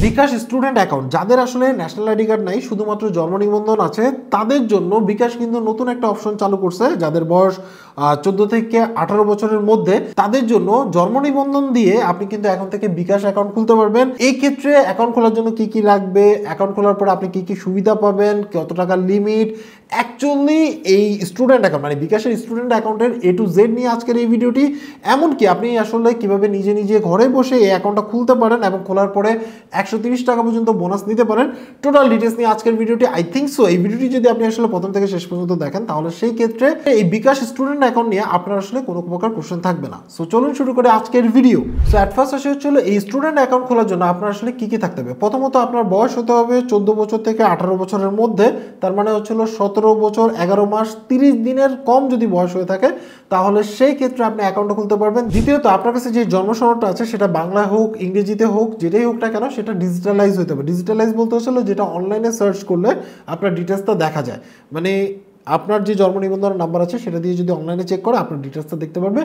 বিকাশ student account যাদের আসলে national ID card নাই, শুধুমাত্র জন্ম নিবন্ধন আছে, তাদের জন্য বিকাশ কিন্তু নতুন একটা অপশন চালু করছে। যাদের বয়স 14 থেকে 18 বছরের মধ্যে, তাদের জন্য জন্ম নিবন্ধন দিয়ে আপনি কিন্তু এখন থেকে বিকাশ অ্যাকাউন্ট খুলতে পারবেন। এই ক্ষেত্রে অ্যাকাউন্ট খোলার জন্য কি কি লাগবে, অ্যাকাউন্ট খোলার পর আপনি কি কি সুবিধা পাবেন, কত টাকার লিমিট, অ্যাকচুয়ালি এই স্টুডেন্ট অ্যাকাউন্ট মানে বিকাশের স্টুডেন্ট অ্যাকাউন্টের A to Z নিয়ে আজকের এই ভিডিওটি। এমনকি আপনি আসলে কিভাবে নিজে নিজে ঘরে বসে এই অ্যাকাউন্টটা খুলতে পারেন এবং খোলার পরে 130 টাকা পর্যন্ত বোনাস নিতে পারেন, টোটাল ডিটেলস নিয়ে আজকের ভিডিওটি। আই থিঙ্ক সো এই ভিডিওটি যদি আপনি আসলে প্রথম থেকে শেষ পর্যন্ত দেখেন, তাহলে সেই ক্ষেত্রে এই বিকাশ স্টুডেন্ট অ্যাকাউন্ট নিয়ে আপনার আসলে কোনো প্রকার কোশ্চেন থাকবে না। সো চলুন শুরু করে আজকের ভিডিও। সো অ্যাট ফার্স্ট আসে হচ্ছিল এই স্টুডেন্ট অ্যাকাউন্ট খোলার জন্য আপনার আসলে কি কি থাকতে হবে। প্রথমত আপনার বয়স হতে হবে 14 বছর থেকে 18 বছরের মধ্যে, তার মানে হচ্ছিল 17 বছর 11 মাস 30 দিনের কম যদি বয়স হয়ে থাকে, তাহলে সেই ক্ষেত্রে আপনি অ্যাকাউন্টটা খুলতে পারবেন। দ্বিতীয়ত আপনার কাছে যে জন্ম সনদটা আছে, সেটা বাংলা হোক ইংরেজিতে হোক যেটাই হোক না কেন, সেটা ডিজিটালাইজ হতে হবে। ডিজিটালাইজ বলতে হচ্ছিল যেটা অনলাইনে সার্চ করলে আপনার ডিটেলসটা দেখা যায়, মানে আপনার যে জন্ম নিবন্ধনের নাম্বার আছে সেটা দিয়ে যদি অনলাইনে চেক করে আপনার ডিটেলসটা দেখতে পারবে।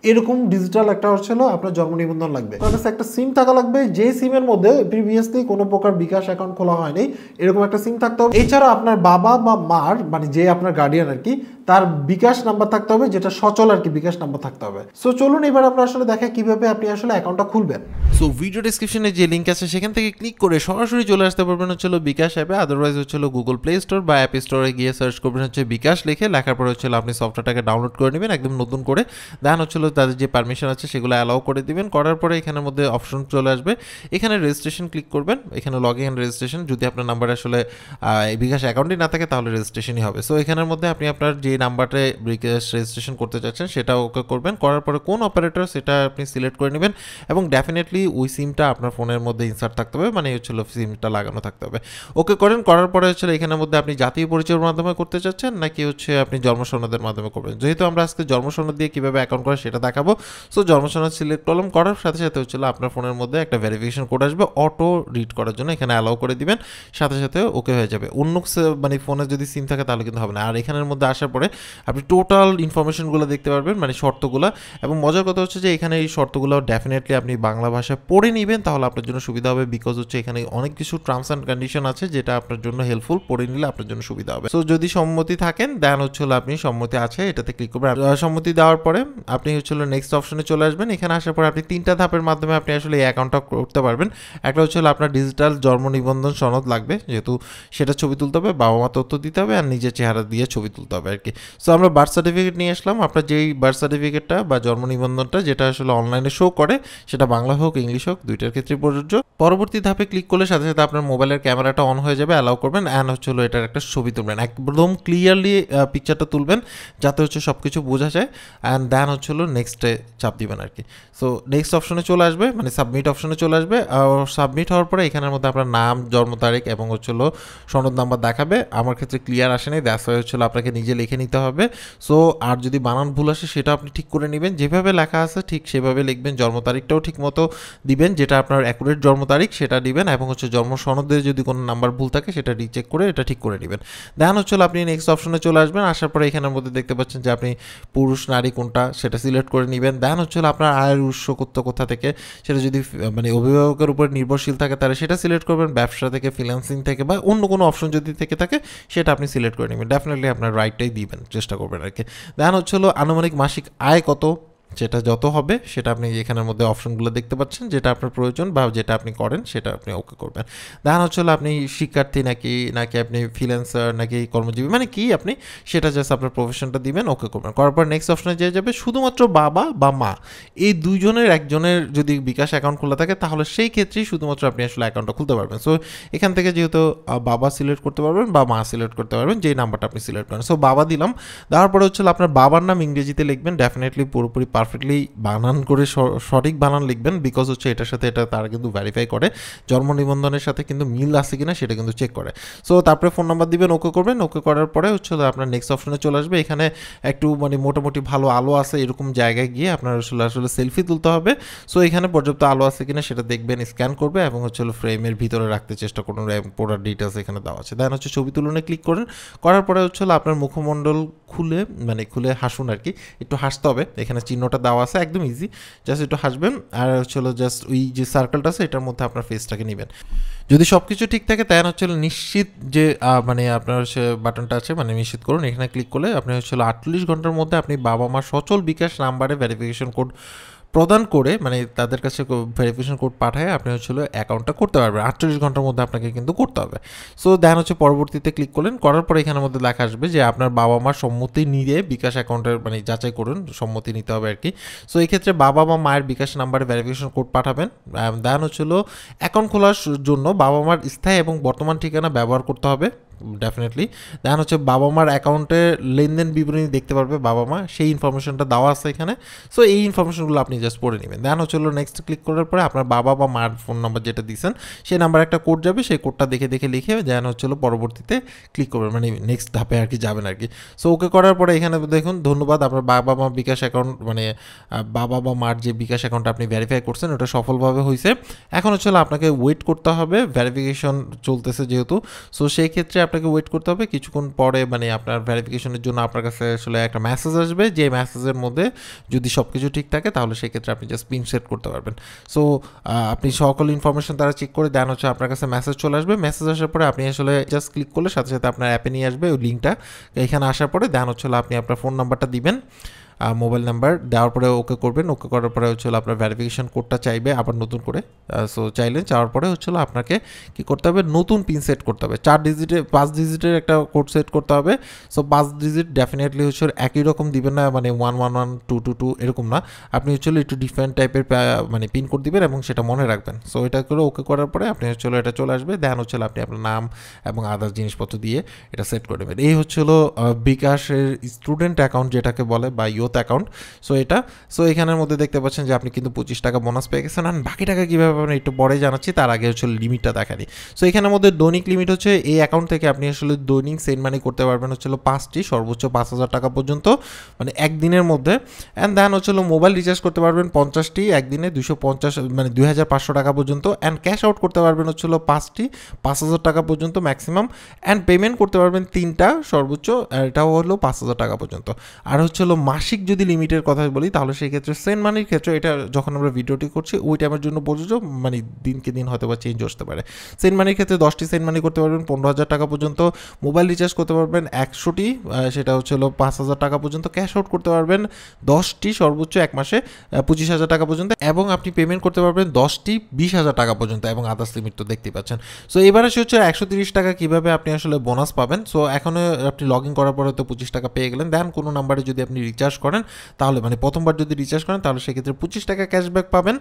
এরকম ডিজিটাল একটা হচ্ছিল আপনার জন্ম নিবন্ধন লাগবে। আপনার কাছে একটা সিম থাকা লাগবে, যে সিমের মধ্যে প্রিভিয়াসলি কোনো প্রকার বিকাশ অ্যাকাউন্ট খোলা হয়নি, এরকম একটা সিম থাকতে হবে। এছাড়া আপনার বাবা বা মার মানে যে আপনার গার্ডিয়ান আর কি, তার বিকাশ নাম্বার থাকতে হবে, যেটা সচল আর কি বিকাশ নাম্বার থাকতে হবে। সো চলুন এবার আমরা আসলে দেখা কিভাবে আপনি আসলে অ্যাকাউন্টটা খুলবেন। সো ভিডিও ডেসক্রিপশনে যে লিঙ্ক আছে সেখান থেকে ক্লিক করে সরাসরি চলে আসতে পারবেন হচ্ছিল বিকাশ অ্যাপে। আদারওয়াইজ হচ্ছিল গুগল প্লে স্টোর বা অ্যাপ স্টোরে গিয়ে সার্চ করবেন হচ্ছে বিকাশ, লেখার পরে হচ্ছিল আপনি সফটওয়্যারটাকে ডাউনলোড করে নেবেন একদম নতুন করে। দেন হচ্ছিল তাদের যে পারমিশন আছে সেগুলো অ্যালাউ করে দিবেন। করার পরে এখানের মধ্যে অপশন চলে আসবে, এখানে রেজিস্ট্রেশন ক্লিক করবেন। এখানে লগ ইন রেজিস্ট্রেশন, যদি আপনার নাম্বারে আসলে বিকাশ অ্যাকাউন্টই না থাকে তাহলে রেজিস্ট্রেশনই হবে। সো এখানের মধ্যে আপনি আপনার যে নাম্বারটা বিকাশ রেজিস্ট্রেশন করতে চাচ্ছেন সেটা ওকে করবেন। করার পরে কোন অপারেটর সেটা আপনি সিলেক্ট করে নেবেন এবং ডেফিনেটলি ওই সিমটা আপনার ফোনের মধ্যে ইনসার্ট থাকতে হবে, মানে হচ্ছিল সিমটা লাগানো থাকতে হবে। ওকে করেন, করার পরে হচ্ছে এখানের মধ্যে আপনি জাতীয় পরিচয়ের মাধ্যমে করতে চাচ্ছেন নাকি হচ্ছে আপনি জন্ম সনদের মাধ্যমে করবেন। যেহেতু আমরা আজকে জন্ম সনদ দিয়ে কীভাবে অ্যাকাউন্ট করে সেটা দেখাবো, সো জন্ম সনদ সিলেক্ট করলাম। করার সাথে সাথে হচ্ছিল আপনার ফোনের মধ্যে একটা ভেরিফিকেশন কোড আসবে অটো রিড করার জন্য, এখানে অ্যালাউ করে দিবেন, সাথে সাথে ওকে হয়ে যাবে। অন্য মানে ফোনে যদি সিম থাকে তাহলে কিন্তু হবে না। আর এখানের মধ্যে আসার পরে আপনি টোটাল ইনফরমেশনগুলো দেখতে পারবেন, মানে শর্তগুলো। এবং মজার কথা হচ্ছে যে এখানে এই শর্তগুলো ডেফিনেটলি আপনি বাংলা ভাষায় পড়ে নেবেন, তাহলে আপনার জন্য সুবিধা হবে। বিকজ হচ্ছে এখানে অনেক কিছু টার্মস অ্যান্ড কন্ডিশন আছে যেটা আপনার জন্য হেল্পফুল, পড়ে নিলে আপনার জন্য সুবিধা হবে। সো যদি সম্মতি থাকেন দেন হচ্ছিল আপনি সম্মতি আছে এটাতে ক্লিক করবেন। সম্মতি দেওয়ার পরে আপনি হচ্ছিল নেক্সট অপশনে চলে আসবেন। এখানে আসার পরে আপনি 3টা ধাপের মাধ্যমে আপনি আসলে এই অ্যাকাউন্টটা করতে পারবেন। একটা হচ্ছিল আপনার ডিজিটাল জন্ম নিবন্ধন সনদ লাগবে, যেহেতু সেটা ছবি তুলতে হবে, বাবা মা তথ্য দিতে হবে আর নিজের চেহারা দিয়ে ছবি তুলতে হবে আর কি। সো আমরা বার্থ সার্টিফিকেট নিয়ে আসলাম। আপনার যেই বার্থ সার্টিফিকেটটা বা জন্ম নিবন্ধনটা যেটা আসলে অনলাইনে শো করে, সেটা বাংলা হোক ইংলিশ হোক দুইটার ক্ষেত্রে প্রযোজ্য। পরবর্তী ধাপে ক্লিক করলে সাথে সাথে আপনার মোবাইলের ক্যামেরাটা অন হয়ে যাবে, অ্যালাউ করবেন। অ্যান্ড হচ্ছিল এটার একটা ছবি তুলবেন, একদম ক্লিয়ারলি পিকচারটা তুলবেন যাতে হচ্ছে সব কিছু বোঝা যায়। অ্যান্ড দেন হচ্ছিল নেক্সটে চাপ দিবেন আর কি। সো নেক্সট অপশনে চলে আসবে, মানে সাবমিট অপশনে চলে আসবে। সাবমিট হওয়ার পরে এখানের মধ্যে আপনার নাম, জন্ম তারিখ এবং হচ্ছিল সনদ নাম্বার দেখাবে। আমার ক্ষেত্রে ক্লিয়ার আসেনি, দ্যাটস ওয়াই হচ্ছিল আপনাকে নিজে লিখে নিতে হবে। সো আর যদি বানান ভুল আসে সেটা আপনি ঠিক করে নেবেন, যেভাবে লেখা আছে ঠিক সেভাবে লিখবেন। জন্ম তারিখটাও ঠিক মতো দিবেন, যেটা আপনার অ্যাকুরেট জন্ম তারিখ সেটা দিবেন। এবং হচ্ছে জন্ম সনদে যদি কোনো নাম্বার ভুল থাকে সেটা রিচেক করে এটা ঠিক করে নেবেন। দেন হচ্ছে আপনি নেক্সট অপশনে চলে আসবেন। আসার পরে এখানের মধ্যে দেখতে পাচ্ছেন যে আপনি পুরুষ নারী কোনটা সেটা সিলেক্ট করে নেবেন। দেন হচ্ছে আপনার আয়ের উৎস কোথা থেকে, সেটা যদি মানে অভিভাবকের উপর নির্ভরশীল থাকে তাহলে সেটা সিলেক্ট করবেন। ব্যবসা থেকে, ফ্রিল্যান্সিং থেকে বা অন্য কোনো অপশন যদি থেকে থাকে সেটা আপনি সিলেক্ট করে নেবেন। ডেফিনেটলি আপনার রাইটটাই দিবেন, চেষ্টা করবেন আর কি। দেন হচ্ছে আনুমানিক মাসিক আয় কত, সেটা যত হবে সেটা আপনি এখানের মধ্যে অপশনগুলো দেখতে পাচ্ছেন, যেটা আপনার প্রয়োজন বা যেটা আপনি করেন সেটা আপনি ওকে করবেন। দেখা হচ্ছে আপনি শিক্ষার্থী নাকি আপনি ফ্রিল্যান্সার নাকি কর্মজীবী, মানে কি আপনি সেটা জাস্ট আপনার প্রফেশনটা দিবেন, ওকে করবেন। করার পর নেক্সট অপশনে যেয়ে যাবে শুধুমাত্র বাবা বা মা এই দুইজনের একজনের যদি বিকাশ অ্যাকাউন্ট খোলা থাকে তাহলে সেই ক্ষেত্রেই শুধুমাত্র আপনি আসলে অ্যাকাউন্টটা খুলতে পারবেন। সো এখান থেকে যেহেতু বাবা সিলেক্ট করতে পারবেন বা মা সিলেক্ট করতে পারবেন, যেই নাম্বারটা আপনি সিলেক্ট করেন। সো বাবা দিলাম, দেওয়ার পরে হচ্ছে আপনার বাবার নাম ইংরেজিতে লিখবেন, ডেফিনেটলি পুরোপুরি পারফেক্টলি বানান করে সঠিক বানান লিখবেন। বিকজ হচ্ছে এটার সাথে এটা তারা কিন্তু ভেরিফাই করে, জন্ম নিবন্ধনের সাথে কিন্তু মিল আছে কিনা সেটা কিন্তু চেক করে। সো তারপরে ফোন নাম্বার দিবেন, ওকে করবেন। ওকে করার পরে হচ্ছে আপনার নেক্সট অপশনে চলে আসবে। এখানে একটু মানে মোটামুটি ভালো আলো আছে এরকম জায়গায় গিয়ে আপনার আসলে সেলফি তুলতে হবে। সো এখানে পর্যাপ্ত আলো আছে কিনা সেটা দেখবেন, স্ক্যান করবে এবং হচ্ছে ফ্রেমের ভিতরে রাখতে চেষ্টা করুন। পুরো ডিটেলস এখানে দেওয়া আছে। দেন হচ্ছে ছবি তুলনে ক্লিক করেন। করার পরে হচ্ছে আপনার মুখমণ্ডল খুলে হাসুন আর কি, একটু হাসতে হবে। এখানে চিহ্ন বায়োটা দেওয়া আছে, একদম ইজি, জাস্ট একটু হাসবেন আর হচ্ছে জাস্ট ওই যে সার্কেলটা আছে এটার মধ্যে আপনার ফেসটাকে নেবেন। যদি সব কিছু ঠিক থাকে তাই হচ্ছে নিশ্চিত যে মানে আপনার হচ্ছে বাটনটা আছে, মানে নিশ্চিত করুন, এখানে ক্লিক করলে আপনি হচ্ছে 48 ঘন্টার মধ্যে আপনি বাবা মা সচল বিকাশ নাম্বারে ভেরিফিকেশন কোড প্রদান করে, মানে তাদের কাছে ভেরিফিকেশন কোড পাঠায় আপনি হচ্ছিল অ্যাকাউন্টটা করতে পারবেন। 48 ঘন্টার মধ্যে আপনাকে কিন্তু করতে হবে। সো দেন হচ্ছে পরবর্তীতে ক্লিক করলেন, করার পরে এখানের মধ্যে লেখা আসবে যে আপনার বাবা মার সম্মতি নিয়ে বিকাশ অ্যাকাউন্টের মানে যাচাই করুন, সম্মতি নিতে হবে আর কি। সো এই ক্ষেত্রে বাবা মা মায়ের বিকাশ নাম্বারে ভেরিফিকেশন কোড পাঠাবেন। দেন হচ্ছিল অ্যাকাউন্ট খোলার জন্য বাবা মার স্থায়ী এবং বর্তমান ঠিকানা ব্যবহার করতে হবে ডেফিনেটলি। দেন হচ্ছে বাবা মার অ্যাকাউন্টের লেনদেন বিবরণী দেখতে পারবে বাবা মা, সেই ইনফরমেশনটা দেওয়া আছে এখানে। সো এই ইনফরমেশনগুলো আপনি জাস্ট পড়ে নেবেন। দেন হচ্ছে নেক্সট ক্লিক করার পরে আপনার বাবা বা মার ফোন নাম্বার যেটা দিয়েছেন সেই নাম্বার একটা কোড যাবে, সেই কোডটা দেখে দেখে লিখে দেন হচ্ছে পরবর্তীতে ক্লিক করবেন, মানে নেক্সট ধাপে আর কি যাবেন আর কি। সো ওকে করার পরে এখানে দেখুন ধন্যবাদ, আপনার বাবা মা বিকাশ অ্যাকাউন্ট মানে বাবা বা মার যে বিকাশ অ্যাকাউন্ট আপনি ভেরিফাই করছেন ওটা সফলভাবে হয়েছে। এখন হচ্ছে আপনাকে ওয়েট করতে হবে, ভেরিফিকেশন চলতেছে যেহেতু। সো সেই ক্ষেত্রে আপনাকে ওয়েট করতে হবে কিছুক্ষণ পরে, মানে আপনার ভেরিফিকেশনের জন্য আপনার কাছে আসলে একটা মেসেজ আসবে, যে মেসেজের মধ্যে যদি সব কিছু ঠিক থাকে তাহলে সেই ক্ষেত্রে আপনি জাস্ট পিন সেট করতে পারবেন। সো আপনি সকল ইনফরমেশন তারা চেক করে দেন হচ্ছে আপনার কাছে মেসেজ চলে আসবে। মেসেজ আসার পরে আপনি আসলে জাস্ট ক্লিক করলে সাথে সাথে আপনার অ্যাপে নিয়ে আসবে ওই লিঙ্কটা। এখানে আসার পরে দেন হচ্ছে আপনি আপনার ফোন নাম্বারটা দিবেন, মোবাইল নাম্বার দেওয়ার পরে ওকে করবেন। ওকে করার পরে হচ্ছে আপনার ভেরিফিকেশন কোডটা চাইবে আবার নতুন করে। সো চাইলেন, চাওয়ার পরে হচ্ছে আপনাকে কী করতে হবে, নতুন পিন সেট করতে হবে। 5 ডিজিটের একটা কোড সেট করতে হবে। সো 5 ডিজিট ডেফিনেটলি হচ্ছে একই রকম দিবেন না, মানে 1112222 এরকম না, আপনি হচ্ছে একটু ডিফারেন্ট টাইপের মানে পিন কোড দিবেন এবং সেটা মনে রাখবেন। সো এটা করে ওকে করার পরে আপনি হচ্ছে এটা চলে আসবে। দেন হচ্ছে আপনি আপনার নাম এবং আদার্স জিনিসপত্র দিয়ে এটা সেট করে দেবেন। এই হচ্ছে বিকাশের স্টুডেন্ট অ্যাকাউন্ট যেটাকে বলে বা অ্যাকাউন্ট। সো এটা এখানের মধ্যে দেখতে পাচ্ছেন যে আপনি কিন্তু 25 টাকা বোনাস পেয়ে গেছেন। আর বাকি টাকা কীভাবে পাবেন একটু পরে জানাচ্ছি, তার আগে হচ্ছে লিমিটটা দেখানি। সো এখানের মধ্যে দৈনিক লিমিট হচ্ছে এই অ্যাকাউন্ট থেকে আপনি আসলে দৈনিক সেন্ড মানি করতে পারবেন হচ্ছে 5টি, সর্বোচ্চ 5,000 টাকা পর্যন্ত, মানে একদিনের মধ্যে। অ্যান্ড দেন হচ্ছে মোবাইল রিচার্জ করতে পারবেন 50টি, একদিনে 250 মানে 2,500 টাকা পর্যন্ত। অ্যান্ড ক্যাশ আউট করতে পারবেন হচ্ছে 5টি, 5,000 টাকা পর্যন্ত ম্যাক্সিমাম। অ্যান্ড পেমেন্ট করতে পারবেন 3টা, সর্বোচ্চ এটাও হলো 5,000 টাকা পর্যন্ত। আর হচ্ছে মাসিক যদি লিমিটের কথা বলি তাহলে সেই ক্ষেত্রে সেন্ড মানির ক্ষেত্রে, এটা যখন আমরা ভিডিওটি করছি ওই টাইমের জন্য প্রযোজ্য, মানে দিনকে দিন হয়তো বা চেঞ্জ আসতে পারে। সেন্ড মানির ক্ষেত্রে 10টি সেন্ড মানি করতে পারবেন 15,000 টাকা পর্যন্ত। মোবাইল রিচার্জ করতে পারবেন 100টি, সেটা হচ্ছে 5,000 টাকা পর্যন্ত। ক্যাশ আউট করতে পারবেন 10টি, সর্বোচ্চ এক মাসে 25,000 টাকা পর্যন্ত। এবং আপনি পেমেন্ট করতে পারবেন 10টি 20,000 টাকা পর্যন্ত, এবং আদার্স লিমিট তো দেখতেই পাচ্ছেন। সো এবার আসে হচ্ছে 130 টাকা কীভাবে আপনি আসলে বোনাস পাবেন। সো এখন আপনি লগ ইন করার পরে তো 25 টাকা পেয়ে গেলেন। দেন কোনো নাম্বারে যদি আপনি রিচার্জ করেন তাহলে, মানে প্রথমবার যদি রিচার্জ করেন তাহলে সেক্ষেত্রে 25 টাকা ক্যাশব্যাক পাবেন।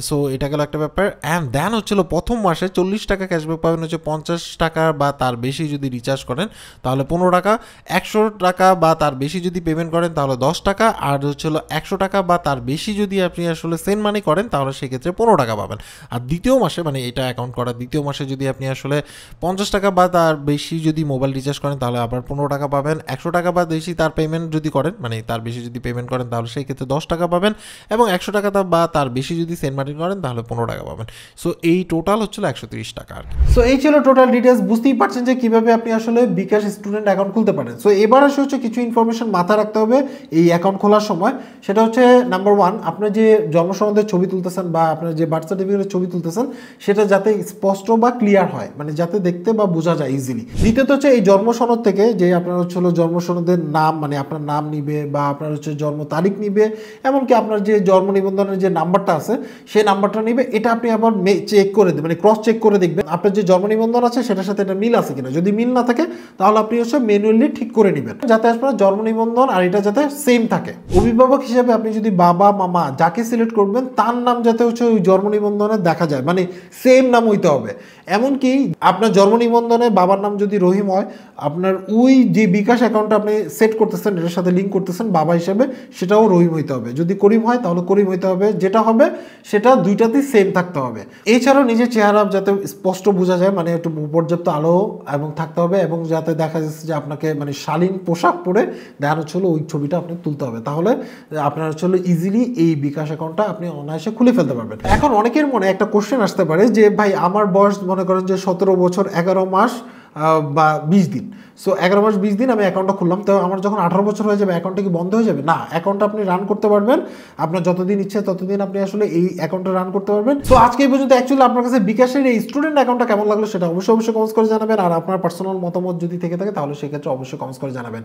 সো এটা গেল একটা ব্যাপার। অ্যান্ড দেন হচ্ছিল প্রথম মাসে 40 টাকা ক্যাশব্যাক পাবেন হচ্ছে 50 টাকা বা তার বেশি যদি রিচার্জ করেন তাহলে 15 টাকা, 100 টাকা বা তার বেশি যদি পেমেন্ট করেন তাহলে 10 টাকা, আর হচ্ছিল 100 টাকা বা তার বেশি যদি আপনি আসলে সেন্ড মানি করেন তাহলে সেক্ষেত্রে 15 টাকা পাবেন। আর দ্বিতীয় মাসে, মানে এটা অ্যাকাউন্ট করার দ্বিতীয় মাসে যদি আপনি আসলে 50 টাকা বা তার বেশি যদি মোবাইল রিচার্জ করেন তাহলে আবার 15 টাকা পাবেন। 100 টাকা বা বেশি তার পেমেন্ট যদি করেন, মানে তার বেশি যদি পেমেন্ট করেন তাহলে সেই ক্ষেত্রে 10 টাকা পাবেন, এবং 100 টাকা বা তার বেশি যদি সেন্ড মানি করেন তাহলে 15 টাকা পাবেন। সো এই টোটাল হচ্ছিল 130 টাকা আর কি। সো এই ছিল টোটাল ডিটেলস। বুঝতেই পারছেন যে কিভাবে আপনি আসলে বিকাশ স্টুডেন্ট অ্যাকাউন্ট খুলতে পারেন। সো এবার আসে হচ্ছে কিছু ইনফরমেশন মাথায় রাখতে হবে এই অ্যাকাউন্ট খোলার সময়। সেটা হচ্ছে নাম্বার 1, আপনার যে জন্মসনদের ছবি তুলতেছেন বা আপনার যে বার্থ সার্টিফিকেটের ছবি তুলতেছেন সেটা যাতে স্পষ্ট বা ক্লিয়ার হয়, মানে যাতে দেখতে বা বোঝা যায় ইজিলি। দ্বিতীয়ত হচ্ছে এই জন্মসনদ থেকে যে আপনার হচ্ছে জন্মসনদের নাম, মানে আপনার নাম নিবে বা আপনার হচ্ছে জন্ম তারিখ নিবে, এমনকি আপনার যে জন্ম নিবন্ধনের যে নাম্বারটা আছে সেই নাম্বারটা নিবে। এটা আপনি আবার চেক করে দেবেন, মানে ক্রস চেক করে দেখবেন আপনার যে জন্ম নিবন্ধন আছে সেটার সাথে এটা মিল আছে কিনা। যদি মিল না থাকে তাহলে আপনি হচ্ছে ম্যানুয়ালি ঠিক করে নেবেন, যাতে আপনার জন্ম নিবন্ধন আর এটা যাতে সেম থাকে। অভিভাবক হিসেবে আপনি যদি বাবা মামা যাকে সিলেক্ট করবেন তার নাম যাতে হচ্ছে ওই জন্ম নিবন্ধনে দেখা যায়, মানে সেম নাম হইতে হবে। এমনকি আপনার জন্ম নিবন্ধনে বাবার নাম যদি রহিম হয়, আপনার ওই যে বিকাশ অ্যাকাউন্টটা আপনি সেট করতেছেন এটার সাথে লিঙ্ক করতেছেন বাবা হিসেবে, সেটাও রহিম হইতে হবে। যদি করিম হয় তাহলে করিম হইতে হবে। যেটা হবে সেটা দুইটাতেই সেম থাকতে হবে। এছাড়াও নিজের চেহারা যাতে স্পষ্ট বোঝা যায়, মানে একটু পর্যাপ্ত আলো এবং থাকতে হবে, এবং যাতে দেখা যাচ্ছে যে আপনাকে মানে শালীন পোশাক পরে দেখা হচ্ছিল ওই ছবিটা আপনি তুলতে হবে। তাহলে আপনার হচ্ছে ইজিলি এই বিকাশ অ্যাকাউন্টটা আপনি অনায়াসে খুলে ফেলতে পারবেন। এখন অনেকের মনে একটা কোশ্চেন আসতে পারে যে ভাই আমার বয়স মনে করেন যে 17 বছর 11 মাস বা 20 দিন। সো 11 মাস 20 দিন আমি অ্যাকাউন্টটা খুললাম, তো আমার যখন 18 বছর হয়ে যাবে অ্যাকাউন্টটা কি বন্ধ হয়ে যাবে? না, অ্যাকাউন্টটা আপনি রান করতে পারবেন, আপনার যতদিন ইচ্ছে ততদিন আপনি আসলে এই অ্যাকাউন্টটা রান করতে পারবেন। সো আজকে এই পর্যন্ত। অ্যাকচুয়ালি আপনার কাছে বিকাশের এই স্টুডেন্ট অ্যাকাউন্টটা কেমন লাগলো সেটা অবশ্যই কমেন্টস করে জানাবেন, আর আপনার পার্সোনাল মতামত যদি থেকে থাকে তাহলে সেক্ষেত্রে অবশ্যই কমেন্টস করে জানাবেন।